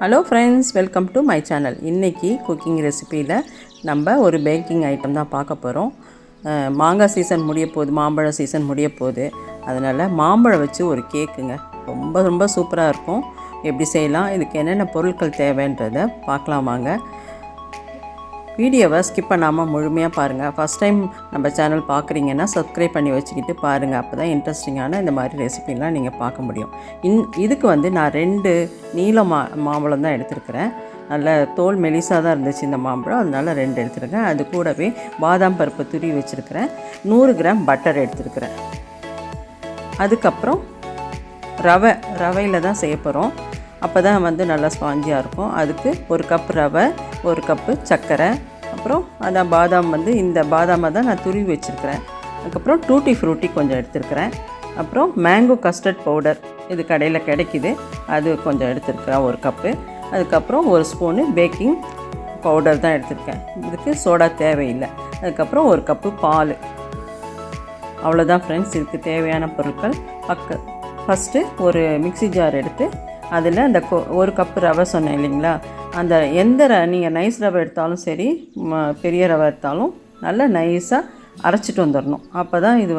Hello friends, welcome to my channel. இன்றைக்கி cooking ரெசிப்பியில் நம்ம ஒரு பேக்கிங் ஐட்டம் தான் பார்க்க போகிறோம். மாங்காய் சீசன் முடிய போகுது, மாம்பழம் சீசன் முடிய போகுது. அதனால் மாம்பழம் வச்சு ஒரு கேக்குங்க, ரொம்ப ரொம்ப சூப்பராக இருக்கும். எப்படி செய்யலாம், இதுக்கு என்னென்ன பொருட்கள் தேவைன்றதை பார்க்கலாம் வாங்க. வீடியோவை ஸ்கிப் பண்ணாமல் முழுமையாக பாருங்கள். ஃபஸ்ட் டைம் நம்ம சேனல் பார்க்குறீங்கன்னா சப்ஸ்கிரைப் பண்ணி வச்சுக்கிட்டு பாருங்கள். அப்போ தான் இன்ட்ரெஸ்டிங்கான இந்த மாதிரி ரெசிபிலாம் நீங்கள் பார்க்க முடியும். இதுக்கு நான் 2 நீல மாம்பழம் தான் எடுத்துருக்கிறேன். நல்ல தோல் மெலிசாக தான் இருந்துச்சு இந்த மாம்பழம், அதனால 2 எடுத்துருக்கேன். அது கூடவே பாதாம் பருப்பு துருவி வச்சுருக்கிறேன். 100 கிராம் பட்டர் எடுத்துருக்கிறேன். அதுக்கப்புறம் ரவையில் தான் செய்ய போகிறோம். அப்போ தான் நல்லா ஸ்பாஞ்சியாக இருக்கும். அதுக்கு 1 கப் ரவை, 1 கப்பு சர்க்கரை, அப்புறம் அதான் பாதாம் இந்த பாதாமை தான் நான் துருவி வச்சுருக்கிறேன். அதுக்கப்புறம் டூட்டி ஃப்ரூட்டி கொஞ்சம் எடுத்துருக்கிறேன். அப்புறம் மேங்கோ கஸ்டர்ட் பவுடர், இது கடையில் கிடைக்கிது, அது கொஞ்சம் எடுத்துருக்கிறேன் 1 கப்பு. அதுக்கப்புறம் 1 ஸ்பூனு பேக்கிங் பவுடர் தான் எடுத்துருக்கேன். இதுக்கு சோடா தேவையில்லை. அதுக்கப்புறம் 1 கப்பு பால். அவ்வளோதான் ஃப்ரெண்ட்ஸ், இதுக்கு தேவையான பொருட்கள். ஃபஸ்ட்டு ஒரு மிக்ஸி ஜார் எடுத்து அதில் அந்த 1 கப்பு ரவை சொன்னேன் இல்லைங்களா, அந்த எந்த நீங்கள் நைஸ் ரவை எடுத்தாலும் சரி, பெரிய ரவை எடுத்தாலும் நல்லா நைஸாக அரைச்சிட்டு வந்துடணும். அப்போ தான் இது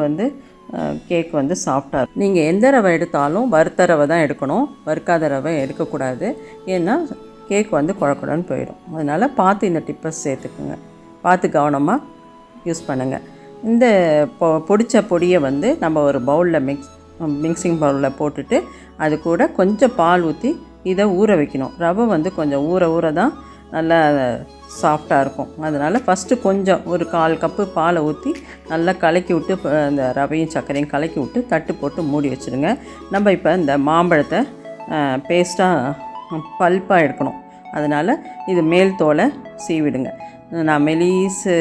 கேக் சாஃப்டாக இருக்கும். நீங்கள் எந்த ரவை எடுத்தாலும் வறுத்த ரவை தான் எடுக்கணும், வறுக்காத ரவை எடுக்கக்கூடாது. ஏன்னா கேக் குழக்குடன்னு போயிடும். அதனால் பார்த்து இந்த டிப்பை சேர்த்துக்குங்க, பார்த்து கவனமாக யூஸ் பண்ணுங்கள். இந்த பொடித்த பொடியை நம்ம ஒரு பவுலில் மிக்சிங் பவுலில் போட்டுட்டு அது கூட கொஞ்சம் பால் ஊற்றி இதை ஊற வைக்கணும். ரவை கொஞ்சம் ஊற தான் நல்லா சாஃப்டாக இருக்கும். அதனால் ஃபஸ்ட்டு கொஞ்சம் ஒரு 1/4 கப்பு பாலை ஊற்றி நல்லா கலக்கி விட்டு, அந்த ரவையும் சர்க்கரையும் கலக்கி விட்டு தட்டு போட்டு மூடி வச்சுருங்க. நம்ம இப்போ இந்த மாம்பழத்தை பேஸ்ட்டாக பல்ப்பாக எடுக்கணும். அதனால் இது மேல் தோலை சீவிடுங்க. நான் மெலிசு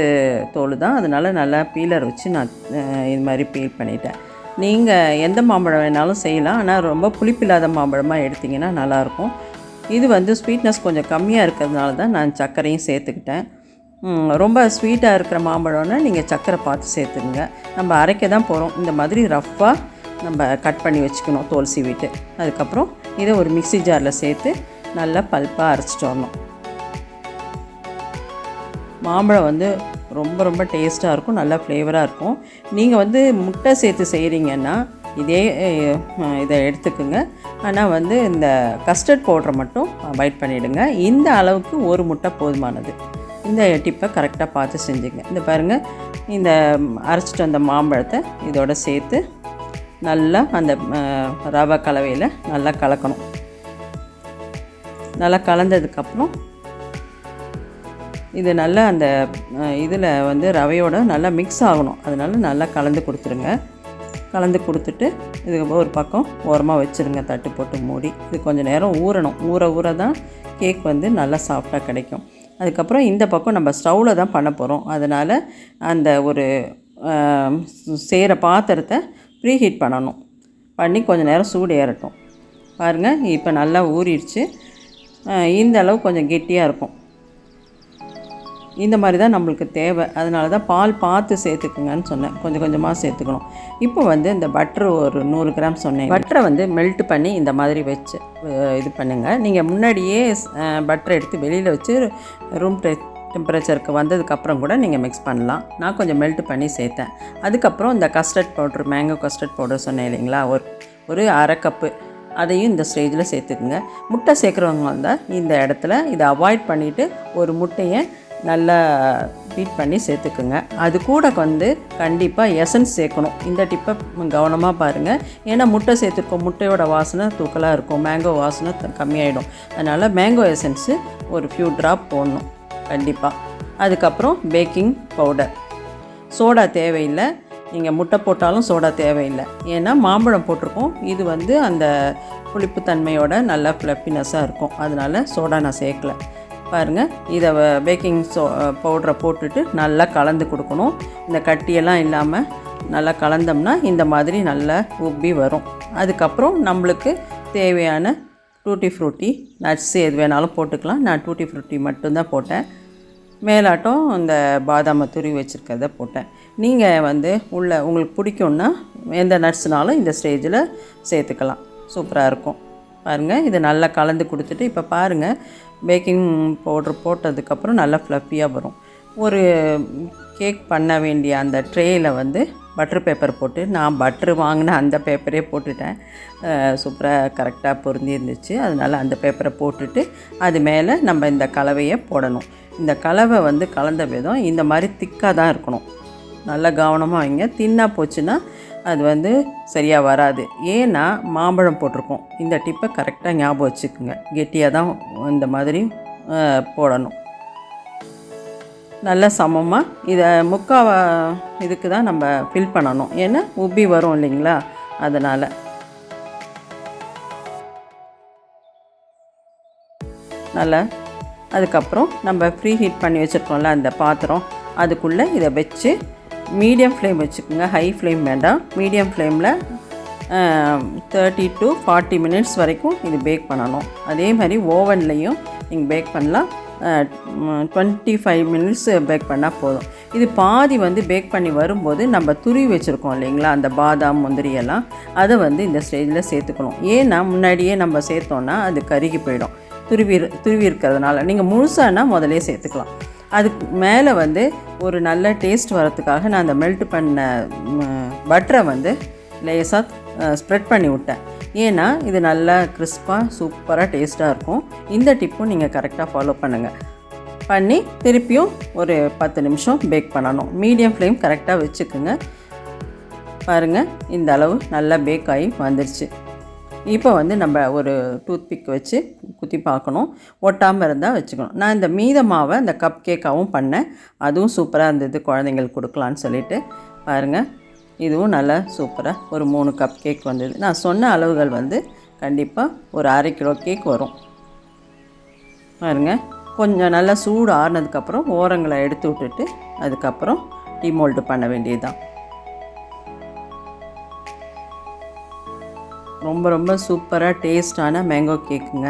தோல் தான், அதனால் நல்லா பீலர் வச்சு நான் இது மாதிரி பீல் பண்ணிட்டேன். நீங்கள் எந்த மாம்பழம் வேணாலும் செய்யலாம், ஆனால் ரொம்ப புளிப்பில்லாத மாம்பழமாக எடுத்திங்கன்னா நல்லாயிருக்கும். இது ஸ்வீட்னஸ் கொஞ்சம் கம்மியாக இருக்கிறதுனால தான் நான் சர்க்கரையும் சேர்த்துக்கிட்டேன். ரொம்ப ஸ்வீட்டாக இருக்கிற மாம்பழம்னா நீங்கள் சர்க்கரை பார்த்து சேர்த்துக்குங்க. நம்ம அரைக்க தான் போகிறோம். இந்த மாதிரி ரஃப்பாக நம்ம கட் பண்ணி வச்சுக்கணும், தோல் சீவிட்டு. அதுக்கப்புறம் இதை ஒரு மிக்ஸி ஜாரில் சேர்த்து நல்லா பல்ப்பாக அரைச்சிட்டு வரணும். மாம்பழம் ரொம்ப ரொம்ப டேஸ்ட்டாக இருக்கும், நல்லா ஃப்ளேவராக இருக்கும். நீங்கள் முட்டை சேர்த்து செய்கிறீங்கன்னா இதை எடுத்துக்குங்க. ஆனால் இந்த கஸ்டர்ட் பவுடரை மட்டும் அவாய்ட் பண்ணிவிடுங்க. இந்த அளவுக்கு 1 முட்டை போதுமானது. இந்த டிப்பை கரெக்டாக பார்த்து செஞ்சுங்க. இந்த பாருங்கள், இந்த அரைச்சிட்டு வந்த மாம்பழத்தை இதோட சேர்த்து நல்லா அந்த ரவை கலவையில் நல்லா கலக்கணும். நல்லா கலந்ததுக்கப்புறம் இது நல்லா அந்த இதில் ரவையோடு நல்லா மிக்ஸ் ஆகணும். அதனால் நல்லா கலந்து கொடுத்துருங்க. கலந்து கொடுத்துட்டு இது ஒரு பக்கம் ஓரமாக வச்சுருங்க, தட்டு போட்டு மூடி. இது கொஞ்சம் நேரம் ஊறணும். ஊற தான் கேக் நல்லா சாஃப்டாக கிடைக்கும். அதுக்கப்புறம் இந்த பக்கம் நம்ம ஸ்டவ்வில் தான் பண்ண போகிறோம். அதனால் அந்த ஒரு செய்கிற பாத்திரத்தை ப்ரீஹீட் பண்ணணும். பண்ணி கொஞ்சம் நேரம் சூடு ஏறட்டும். பாருங்கள், இப்போ நல்லா ஊறிடுச்சு. இந்த அளவு கொஞ்சம் கெட்டியாக இருக்கும். இந்த மாதிரி தான் நம்மளுக்கு தேவை. அதனால தான் பால் பார்த்து சேர்த்துக்குங்கன்னு சொன்னேன். கொஞ்சம் கொஞ்சமாக சேர்த்துக்கணும். இப்போ இந்த பட்டர் ஒரு 100 கிராம் சொன்னேன். பட்டரை மெல்ட் பண்ணி இந்த மாதிரி வச்சு இது பண்ணுங்கள். நீங்கள் முன்னாடியே பட்டரை எடுத்து வெளியில் வச்சு ரூம் டெம்பரேச்சருக்கு வந்ததுக்கப்புறம் கூட நீங்கள் மிக்ஸ் பண்ணலாம். நான் கொஞ்சம் மெல்ட் பண்ணி சேர்த்தேன். அதுக்கப்புறம் இந்த custard powder, mango custard powder சொன்னேன் இல்லைங்களா, ஒரு 1/2 கப்பு, அதையும் இந்த ஸ்டேஜில் சேர்த்துக்குங்க. முட்டை சேர்க்குறவங்க வந்தால் இந்த இடத்துல இதை அவாய்ட் பண்ணிவிட்டு ஒரு முட்டையை நல்லா பீட் பண்ணி சேர்த்துக்குங்க. அது கூட கண்டிப்பாக எசன்ஸ் சேர்க்கணும். இந்த டிப்பை கவனமாக பாருங்கள். ஏன்னா முட்டை சேர்த்துருக்கோம், முட்டையோட வாசனை தூக்கலாக இருக்கும், மேங்கோ வாசனை கம்மியாயிடும். அதனால் மேங்கோ எசன்ஸு ஒரு ஃபியூ ட்ராப் போடணும் கண்டிப்பாக. அதுக்கப்புறம் பேக்கிங் பவுடர். சோடா தேவையில்லை, நீங்கள் முட்டை போட்டாலும் சோடா தேவையில்லை. ஏன்னா மாம்பழம் போட்டிருக்கோம். இது அந்த புளிப்புத்தன்மையோட நல்லா ஃப்ளப்பினஸாக இருக்கும். அதனால் சோடா நான் சேர்க்கலை. பாருங்கள், இதை பேக்கிங் பவுடரை போட்டுட்டு நல்லா கலந்து கொடுக்கணும். இந்த கட்டியெல்லாம் இல்லாமல் நல்லா கலந்தோம்னா இந்த மாதிரி நல்லா உப்பி வரும். அதுக்கப்புறம் நம்மளுக்கு தேவையான டூட்டி ஃப்ரூட்டி, நட்ஸ் எது வேணாலும் போட்டுக்கலாம். நான் டூட்டி ஃப்ரூட்டி மட்டும்தான் போட்டேன். மேலாட்டம் இந்த பாதாமை துருவி வச்சுருக்கிறத போட்டேன். நீங்கள் உங்களுக்கு பிடிக்கும்னா எந்த நட்ஸ்னாலும் இந்த ஸ்டேஜில் சேர்த்துக்கலாம், சூப்பராக இருக்கும். பாருங்கள், இது நல்லா கலந்து கொடுத்துட்டு இப்போ பாருங்கள், பேக்கிங் பவுட்ரு போட்டதுக்கப்புறம் நல்லா ஃப்ளஃபியாக வரும். ஒரு கேக் பண்ண வேண்டிய அந்த ட்ரேயில் வந்து பட்டர் பேப்பர் போட்டு, நான் பட்ரு வாங்கின அந்த பேப்பரே போட்டுட்டேன். சூப்பராக கரெக்டாக பொருந்தி இருந்துச்சு. அதனால் அந்த பேப்பரை போட்டுட்டு அது மேலே நம்ம இந்த கலவையை போடணும். இந்த கலவை வந்து கலந்த விதம் இந்த மாதிரி திக்காக தான் இருக்கணும். நல்லா கவனமாக வைங்க. தின்னாக போச்சுன்னா அது வந்து சரியாக வராது. ஏன்னா மாம்பழம் போட்டிருக்கோம். இந்த டிப்பை கரெக்டாக ஞாபகம் வச்சுக்குங்க. கெட்டியாக தான் இந்த மாதிரி போடணும். நல்லா சமமாக இதை இதுக்கு தான் நம்ம ஃபில் பண்ணணும். ஏன்னா உப்பி வரும் இல்லைங்களா, அதனால். நல்லா அதுக்கப்புறம் நம்ம ப்ரீ ஹீட் பண்ணி வச்சுருக்கோம்ல அந்த பாத்திரம், அதுக்குள்ளே இதை வச்சு மீடியம் ஃப்ளேம் வச்சுக்கோங்க. ஹை ஃப்ளேம் வேண்டாம். மீடியம் ஃப்ளேமில் 30 to 40 மினிட்ஸ் வரைக்கும் இது பேக் பண்ணணும். அதே மாதிரி ஓவன்லேயும் நீங்கள் பேக் பண்ணலாம். 25 மினிட்ஸ் பேக் பண்ணால் போதும். இது பாதி வந்து பேக் பண்ணி வரும்போது நம்ம துருவி வச்சுருக்கோம் இல்லைங்களா, அந்த பாதாம் முந்திரியெல்லாம், அதை வந்து இந்த ஸ்டேஜில் சேர்த்துக்கணும். ஏன்னா முன்னாடியே நம்ம சேர்த்தோன்னா அது கருகி போயிடும். துருவி இருக்கிறதுனால நீங்கள் முழுசானா முதலே சேர்த்துக்கலாம். அதுக்கு மேலே வந்து ஒரு நல்ல டேஸ்ட் வரத்துக்காக நான் அந்த மெல்ட் பண்ண பட்டரை வந்து லேசாக ஸ்ப்ரெட் பண்ணி விட்டேன். ஏன்னா இது நல்லா கிறிஸ்பாக சூப்பராக டேஸ்ட்டாக இருக்கும். இந்த டிப்பும் நீங்கள் கரெக்டாக ஃபாலோ பண்ணுங்கள். பண்ணி திருப்பியும் ஒரு 10 நிமிஷம் பேக் பண்ணணும். மீடியம் ஃப்ளேம் கரெக்டாக வச்சுக்குங்க. பாருங்கள், இந்த அளவு நல்லா பேக் ஆகி வந்துடுச்சு. இப்போ வந்து நம்ம ஒரு டூத்பிக் வச்சு குத்தி பார்க்கணும். ஒட்டாமல் இருந்தால் வச்சுக்கணும். நான் இந்த மீத மாவை இந்த கப் கேக்காகவும் பண்ணேன். அதுவும் சூப்பராக இருந்தது, குழந்தைங்களுக்கு கொடுக்கலான்னு சொல்லிவிட்டு. பாருங்கள், இதுவும் நல்லா சூப்பராக ஒரு 3 கப் கேக் வந்தது. நான் சொன்ன அளவுகள் வந்து கண்டிப்பாக ஒரு 1/2 கிலோ கேக் வரும். பாருங்கள், கொஞ்சம் நல்லா சூடு ஆறுனதுக்கப்புறம் ஓரங்களை எடுத்து விட்டுட்டு அதுக்கப்புறம் டிமோல்டு பண்ண வேண்டியது தான். ரொம்ப ரொம்ப சூப்பராக டேஸ்டான மேங்கோ கேக்குங்க.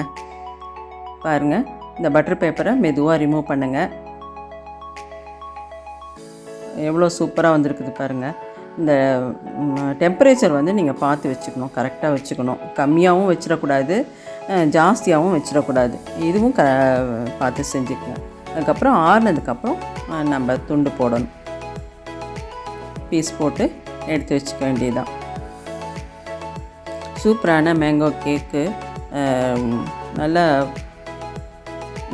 பாருங்கள், இந்த பட்டர் பேப்பரை மெதுவாக ரிமூவ் பண்ணுங்கள். எவ்வளோ சூப்பராக வந்திருக்குது பாருங்கள். இந்த டெம்பரேச்சர் வந்து நீங்கள் பார்த்து வச்சுக்கணும், கரெக்டாக வச்சுக்கணும். கம்மியாகவும் வச்சிடக்கூடாது, ஜாஸ்தியாகவும் வச்சிடக்கூடாது. இதுவும் பார்த்து செஞ்சுக்கோங்க. அதுக்கப்புறம் ஆறுனதுக்கப்புறம் நம்ம துண்டு போடணும். பீஸ் போட்டு எடுத்து வச்சுக்க வேண்டியதுதான். சூப்பரான மேங்கோ கேக்கு. நல்லா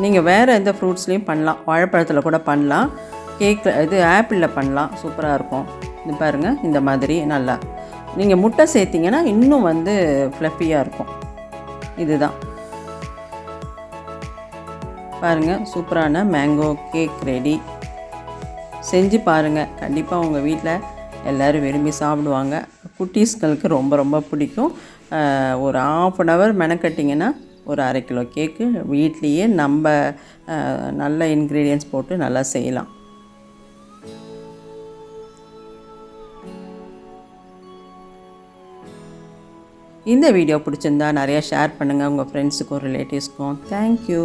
நீங்கள் வேறு எந்த ஃப்ரூட்ஸ்லேயும் பண்ணலாம். வாழைப்பழத்தில் கூட பண்ணலாம். கேக்கில் இது ஆப்பிளில் பண்ணலாம். சூப்பராக இருக்கும். இது பாருங்கள், இந்த மாதிரி நல்லா நீங்கள் முட்டை சேர்த்திங்கன்னா இன்னும் வந்து ஃப்ளஃபியாக இருக்கும். இதுதான் பாருங்கள், சூப்பரான மேங்கோ கேக் ரெடி. செஞ்சு பாருங்கள். கண்டிப்பாக உங்கள் வீட்டில் எல்லோரும் விரும்பி சாப்பிடுவாங்க. குட்டீஸ்களுக்கு ரொம்ப ரொம்ப பிடிக்கும். ஒரு 1/2 hour மெனக்கட்டிங்கன்னா ஒரு 1/2 கிலோ கேக்கு வீட்லேயே நம்ம நல்ல இன்க்ரீடியன்ட்ஸ் போட்டு நல்லா செய்யலாம். இந்த வீடியோ பிடிச்சிருந்தா நிறையா ஷேர் பண்ணுங்கள் உங்கள் ஃப்ரெண்ட்ஸுக்கும் ரிலேட்டிவ்ஸ்க்கும். தேங்க்யூ.